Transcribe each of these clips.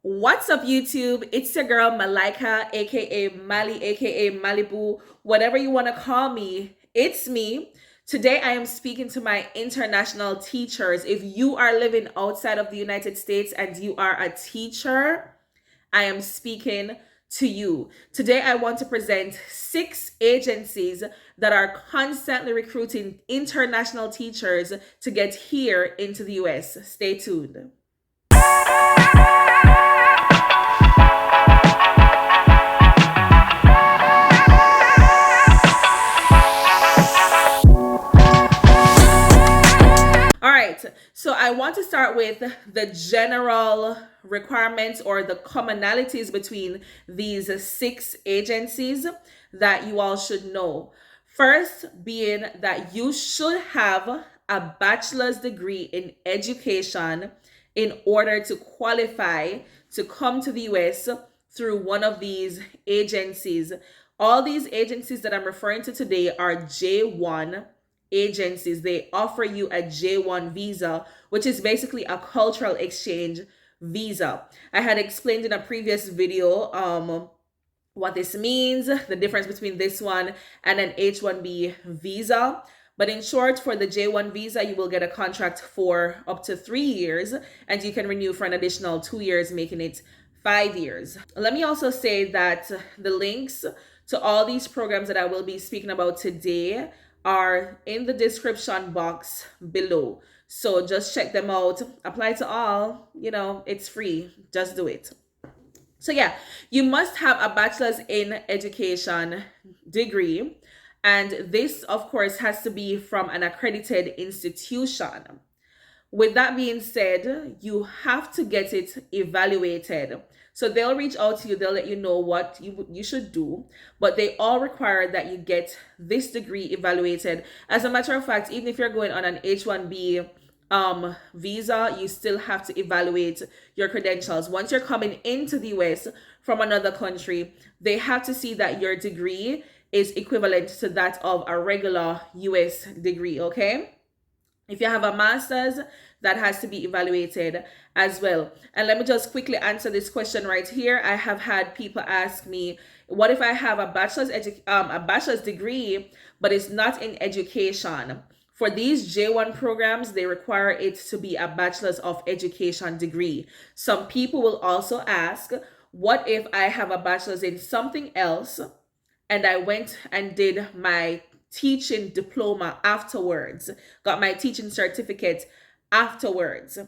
What's up, YouTube? It's your girl Malika, aka Mali, aka Malibu, whatever you want to call me. It's me. Today, I am speaking to my international teachers. If you are living outside of the United States and you are a teacher, I am speaking to you. Today, I want to present 6 agencies that are constantly recruiting international teachers to get here into the US. Stay tuned. All right, so I want to start with the general requirements or the commonalities between these 6 agencies that you all should know. First, being that you should have a bachelor's degree in education in order to qualify to come to the US through one of these agencies. All these agencies that I'm referring to today are J1 agencies. They offer you a J1 visa, which is basically a cultural exchange visa. I had explained in a previous video what this means, the difference between this one and an H1B visa. But in short, for the J1 visa, you will get a contract for up to 3 years, and you can renew for an additional 2 years, making it 5 years. Let me also say that the links to all these programs that I will be speaking about today are in the description box below. So just check them out. Apply to all. It's free. Just do it. So yeah, you must have a bachelor's in education degree. And this, of course, has to be from an accredited institution. With that being said, you have to get it evaluated. So they'll reach out to you, they'll let you know what you should do, but they all require that you get this degree evaluated. As a matter of fact, even if you're going on an H1B visa, you still have to evaluate your credentials. Once you're coming into the US from another country, they have to see that your degree is equivalent to that of a regular US degree, okay? If you have a master's, that has to be evaluated as well. And let me just quickly answer this question right here. I have had people ask me, what if I have a bachelor's degree, but it's not in education? For these J1 programs, they require it to be a bachelor's of education degree. Some people will also ask, what if I have a bachelor's in something else and I went and did my teaching diploma afterwards, got my teaching certificate afterwards?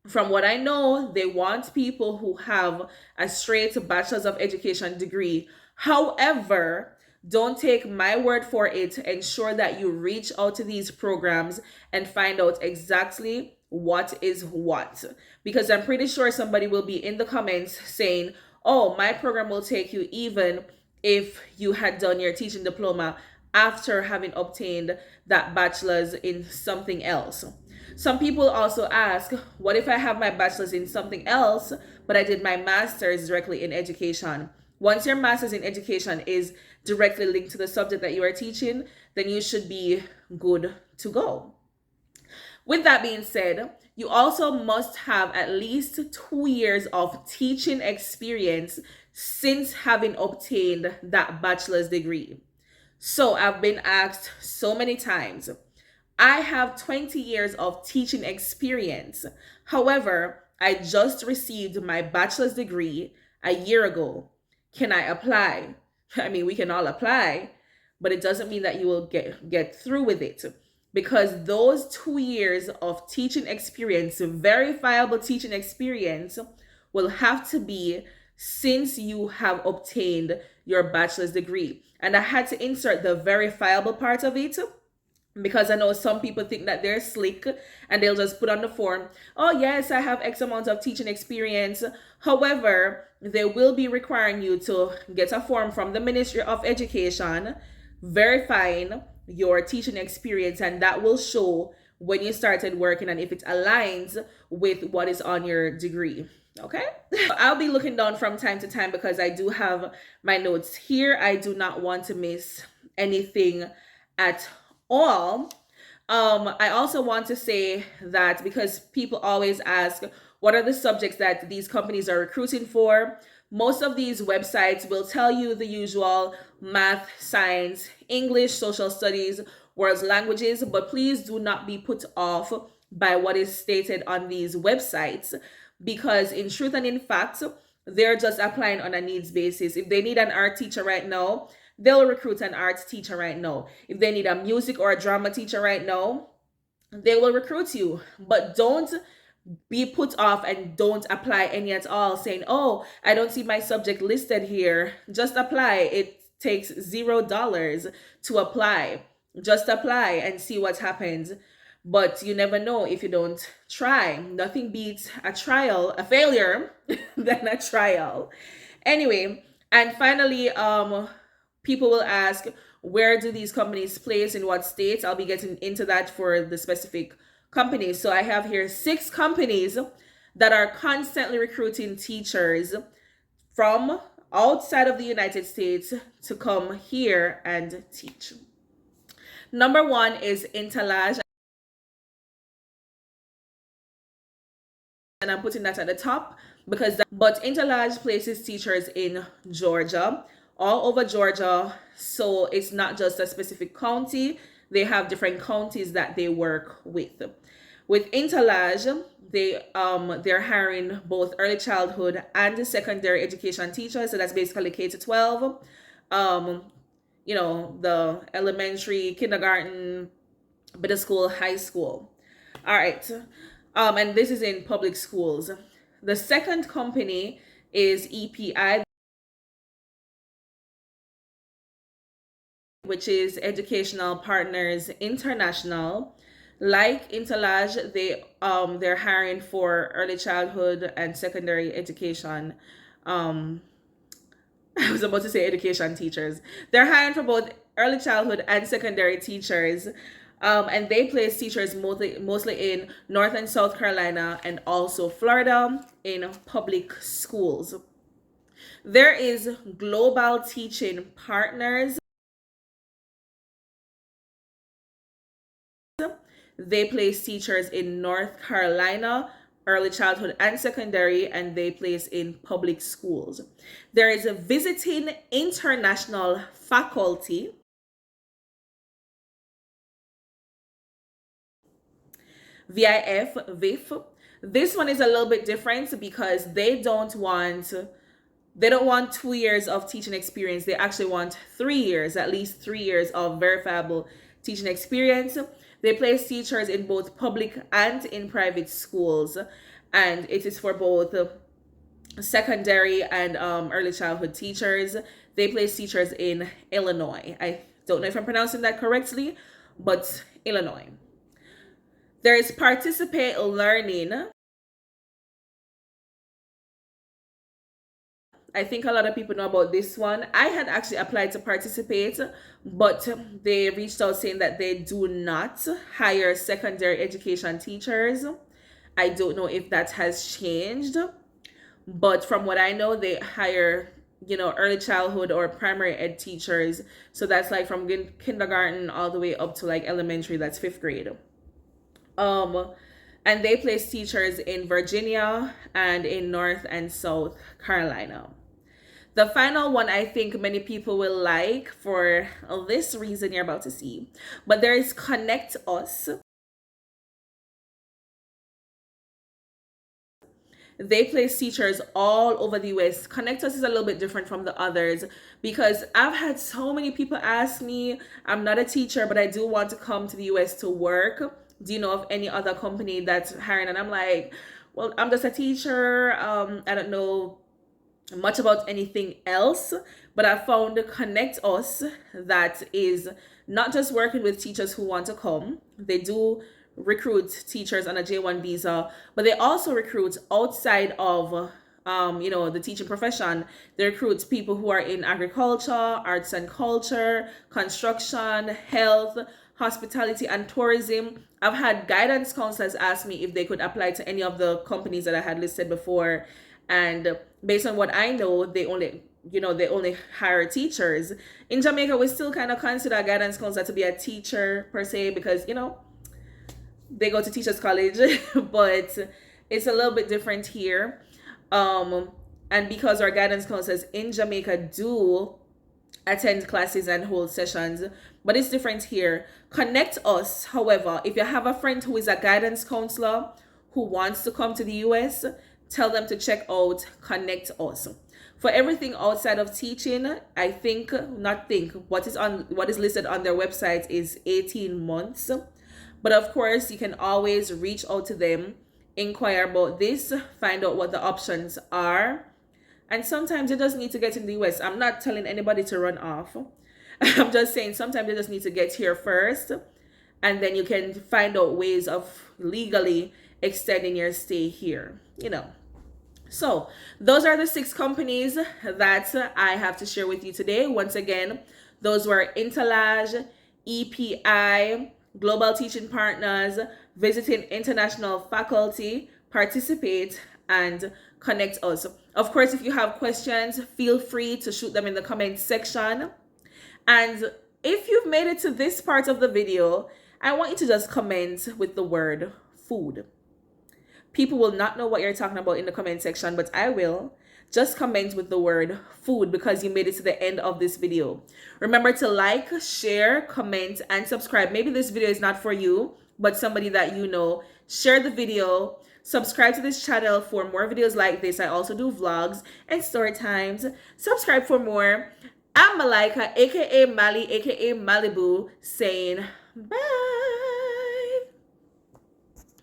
From what I know, they want people who have a straight bachelor's of education degree. However, don't take my word for it. Ensure that you reach out to these programs and find out exactly what is what. Because I'm pretty sure somebody will be in the comments saying, oh, my program will take you even if you had done your teaching diploma after having obtained that bachelor's in something else. Some people also ask, what if I have my bachelor's in something else, but I did my master's directly in education? Once your master's in education is directly linked to the subject that you are teaching, then you should be good to go. With that being said, you also must have at least 2 years of teaching experience since having obtained that bachelor's degree. So I've been asked so many times, I have 20 years of teaching experience. However, I just received my bachelor's degree a year ago. Can I apply? I mean, we can all apply, but it doesn't mean that you will get through with it, because those 2 years of teaching experience, verifiable teaching experience, will have to be since you have obtained your bachelor's degree. And I had to insert the verifiable part of it because I know some people think that they're slick and they'll just put on the form, oh yes, I have X amount of teaching experience. However, they will be requiring you to get a form from the Ministry of Education verifying your teaching experience, and that will show when you started working and if it aligns with what is on your degree. Okay. I'll be looking down from time to time because I do have my notes here. I do not want to miss anything at all. I also want to say that because people always ask, what are the subjects that these companies are recruiting for. Most of these websites will tell you the usual: math, science, English, social studies, world languages, but please do not be put off by what is stated on these websites, because in truth and in fact, they're just applying on a needs basis. If they need an art teacher right now, they'll recruit an art teacher right now. If they need a music or a drama teacher right now, they will recruit you. But don't be put off and don't apply any at all, saying, oh, I don't see my subject listed here. Just apply. It takes $0 to apply. Just apply and see what happens. But you never know if you don't try. Nothing beats a trial, a failure, than a trial. Anyway, and finally, people will ask, where do these companies place, in what states? I'll be getting into that for the specific companies. So I have here 6 companies that are constantly recruiting teachers from outside of the United States to come here and teach. Number 1 is Intalage, and I'm putting that at the top because but Intalage places teachers in Georgia, all over Georgia. So it's not just a specific county. They have different counties that they work with. With Intalage, they're hiring both early childhood and secondary education teachers. So that's basically K to 12. The elementary, kindergarten, middle school, high school. All right. And this is in public schools. The second company is EPI, which is Educational Partners International. Like Intalage, they're hiring for early childhood and secondary education. I was about to say education teachers. They're hiring for both early childhood and secondary teachers. And they place teachers mostly in North and South Carolina and also Florida in public schools. There is Global Teaching Partners. They place teachers in North Carolina, early childhood and secondary, and they place in public schools. There is a Visiting International Faculty. VIF. This one is a little bit different because they don't want 2 years of teaching experience. They actually want 3 years, at least 3 years of verifiable teaching experience. They place teachers in both public and in private schools, and it is for both secondary and early childhood teachers. They place teachers in Illinois. I don't know if I'm pronouncing that correctly, but Illinois. There is Participate Learning. I think a lot of people know about this one. I had actually applied to Participate, but they reached out saying that they do not hire secondary education teachers. I don't know if that has changed, but from what I know, they hire, early childhood or primary ed teachers. So that's like from kindergarten all the way up to like elementary, that's 5th grade. And they place teachers in Virginia and in North and South Carolina. The final one I think many people will like for this reason you're about to see. But there is ConnectUS. They place teachers all over the US. ConnectUS is a little bit different from the others because I've had so many people ask me, I'm not a teacher, but I do want to come to the US to work. Do you know of any other company that's hiring? And I'm like, well, I'm just a teacher. I don't know much about anything else, but I found ConnectUS that is not just working with teachers who want to come. They do recruit teachers on a J1 visa, but they also recruit outside of the teaching profession. They recruit people who are in agriculture, arts and culture, construction, health, hospitality, and tourism. I've had guidance counselors ask me if they could apply to any of the companies that I had listed before, and based on what I know, they only hire teachers. In Jamaica, we still kind of consider a guidance counselor to be a teacher per se because they go to teachers college, but It's a little bit different here. Um, and because our guidance counselors in Jamaica do attend classes and hold sessions, but it's different here. ConnectUS, however, if you have a friend who is a guidance counselor who wants to come to the US, tell them to check out ConnectUS. For everything outside of teaching, I think, not think, what is listed on their website is 18 months. But of course, you can always reach out to them, inquire about this, find out what the options are. And sometimes you just need to get in the US. I'm not telling anybody to run off. I'm just saying sometimes you just need to get here first, and then you can find out ways of legally extending your stay here, you know. So, those are the 6 companies that I have to share with you today. Once again, those were Intalage, EPI, Global Teaching Partners, Visiting International Faculty, Participate, and ConnectUS. Of course, if you have questions, feel free to shoot them in the comment section. And if you've made it to this part of the video, I want you to just comment with the word food. People will not know what you're talking about in the comment section, but I will. Just comment with the word food because you made it to the end of this video. Remember to like, share, comment, and subscribe. Maybe this video is not for you, but somebody that you know. Share the video. Subscribe to this channel for more videos like this. I also do vlogs and story times. Subscribe for more. I'm Malika, aka Mali, aka Malibu, saying bye.